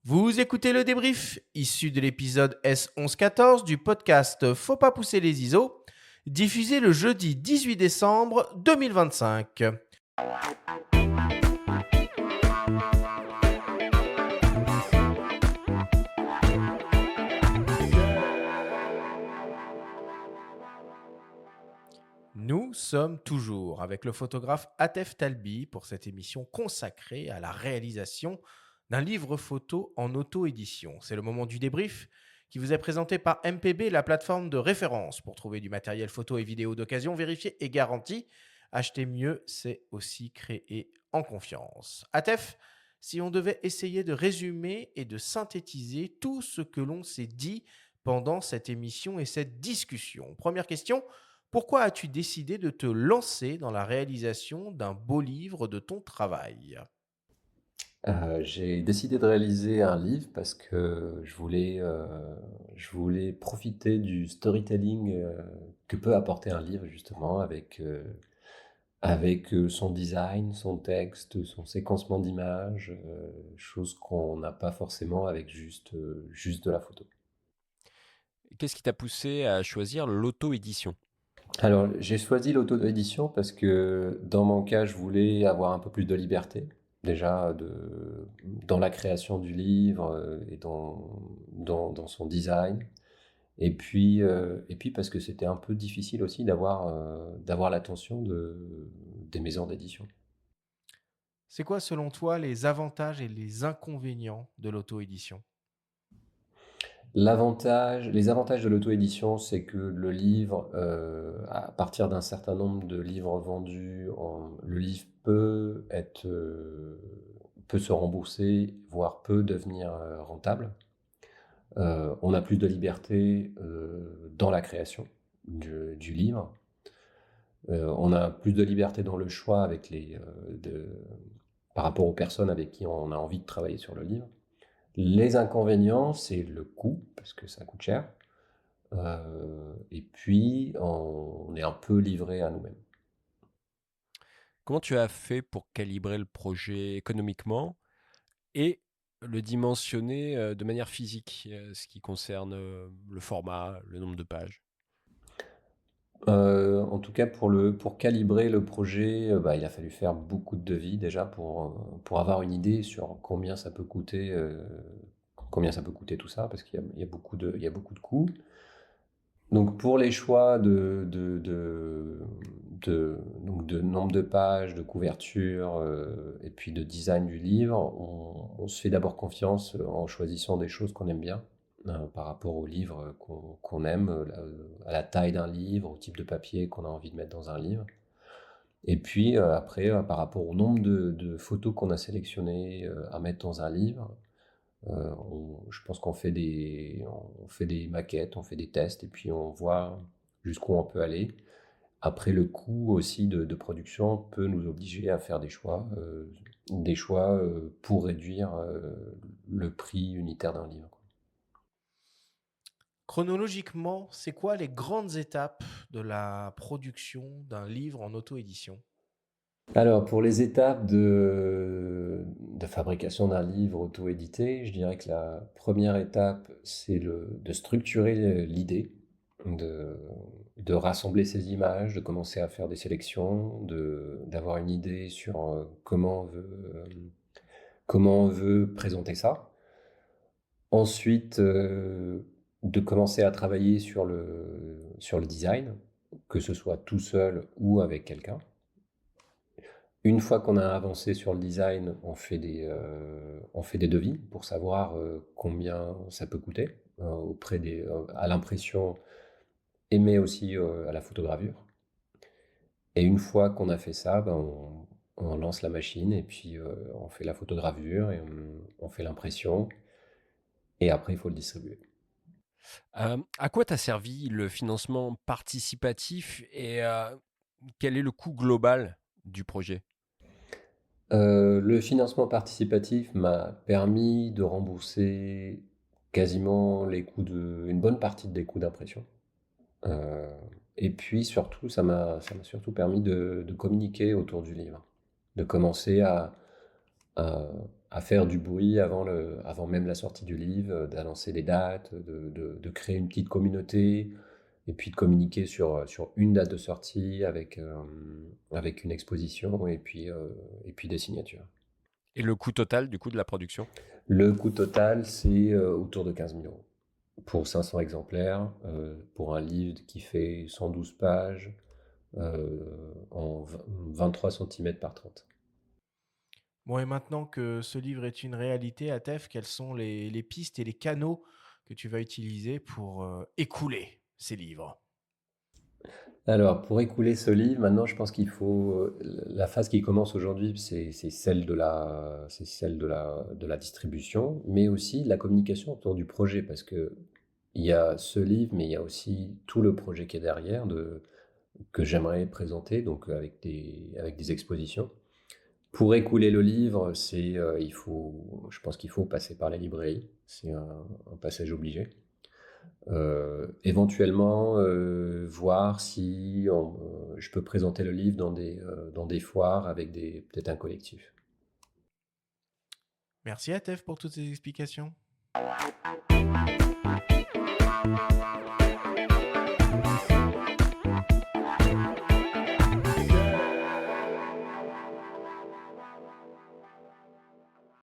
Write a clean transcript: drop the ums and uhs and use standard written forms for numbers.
Vous écoutez le débrief, issu de l'épisode S1114 du podcast Faut pas pousser les ISO, diffusé le jeudi 18 décembre 2025. Nous sommes toujours avec le photographe Atef Talbi pour cette émission consacrée à la réalisation d'un livre photo en auto-édition. C'est le moment du débrief qui vous est présenté par MPB, la plateforme de référence pour trouver du matériel photo et vidéo d'occasion vérifié et garanti. Acheter mieux, c'est aussi créer en confiance. Atef, si on devait essayer de résumer et de synthétiser tout ce que l'on s'est dit pendant cette émission et cette discussion. Première question, pourquoi as-tu décidé de te lancer dans la réalisation d'un beau livre de ton travail? J'ai décidé de réaliser un livre parce que je voulais profiter du storytelling, que peut apporter un livre justement avec son design, son texte, son séquencement d'images, chose qu'on n'a pas forcément avec juste de la photo. Qu'est-ce qui t'a poussé à choisir l'auto-édition? Alors, j'ai choisi l'auto-édition parce que dans mon cas, je voulais avoir un peu plus de liberté, déjà dans la création du livre, et dans son design. Et puis parce que c'était un peu difficile aussi d'avoir l'attention des maisons d'édition. C'est quoi, selon toi, les avantages et les inconvénients de l'auto-édition? Les avantages de l'auto-édition, c'est que le livre, à partir d'un certain nombre de livres vendus, le livre peut se rembourser, voire peut devenir rentable. On a plus de liberté dans la création du livre. On a plus de liberté dans le choix par rapport aux personnes avec qui on a envie de travailler sur le livre. Les inconvénients, c'est le coût, parce que ça coûte cher. Et puis, on est un peu livré à nous-mêmes. Comment tu as fait pour calibrer le projet économiquement et le dimensionner de manière physique, ce qui concerne le format, le nombre de pages? En tout cas, pour calibrer le projet, bah, il a fallu faire beaucoup de devis déjà pour avoir une idée sur combien ça peut coûter tout ça, parce il y a beaucoup de coûts. Donc pour les choix donc de nombre de pages, de couverture, et puis de design du livre, on se fait d'abord confiance en choisissant des choses qu'on aime bien, par rapport au livre qu'on aime, à la taille d'un livre, au type de papier qu'on a envie de mettre dans un livre. Et puis après, par rapport au nombre de photos qu'on a sélectionnées à mettre dans un livre, je pense on fait des maquettes, on fait des tests et puis on voit jusqu'où on peut aller. Après, le coût aussi de production peut nous obliger à faire des choix pour réduire le prix unitaire d'un livre, quoi. Chronologiquement, c'est quoi les grandes étapes de la production d'un livre en auto-édition? Alors, pour les étapes de fabrication d'un livre auto-édité, je dirais que la première étape, c'est de structurer l'idée, de, de rassembler ces images, de commencer à faire des sélections, d'avoir une idée sur comment on veut présenter ça. Ensuite, de commencer à travailler sur le design, que ce soit tout seul ou avec quelqu'un. Une fois qu'on a avancé sur le design, on fait des devis pour savoir combien ça peut coûter à l'impression et mais aussi à la photogravure. Et une fois qu'on a fait ça, ben, on lance la machine et puis on fait la photogravure et on fait l'impression et après il faut le distribuer. À quoi t'a servi le financement participatif et quel est le coût global du projet? Le financement participatif m'a permis de rembourser quasiment une bonne partie des coûts d'impression. Heu et puis surtout, ça m'a surtout permis de communiquer autour du livre, de commencer à, à faire du bruit avant même la sortie du livre, d'annoncer les dates, de créer une petite communauté, et puis de communiquer sur une date de sortie avec une exposition et puis des signatures. Et le coût total, du coup, de la production? Le coût total, c'est autour de 15 000 euros pour 500 exemplaires, pour un livre qui fait 112 pages, en 23 cm par 30. Bon, et maintenant que ce livre est une réalité, Atef, quelles sont les pistes et les canaux que tu vas utiliser pour écouler ces livres? Alors, pour écouler ce livre, maintenant, je pense qu'il faut. La phase qui commence aujourd'hui, c'est celle de la distribution, mais aussi de la communication autour du projet, parce que il y a ce livre, mais il y a aussi tout le projet qui est derrière, que j'aimerais présenter, donc avec des expositions. Pour écouler le livre, je pense qu'il faut passer par la librairie, c'est un passage obligé. Éventuellement, voir si je peux présenter le livre dans des foires avec peut-être un collectif. Merci Atef pour toutes ces explications.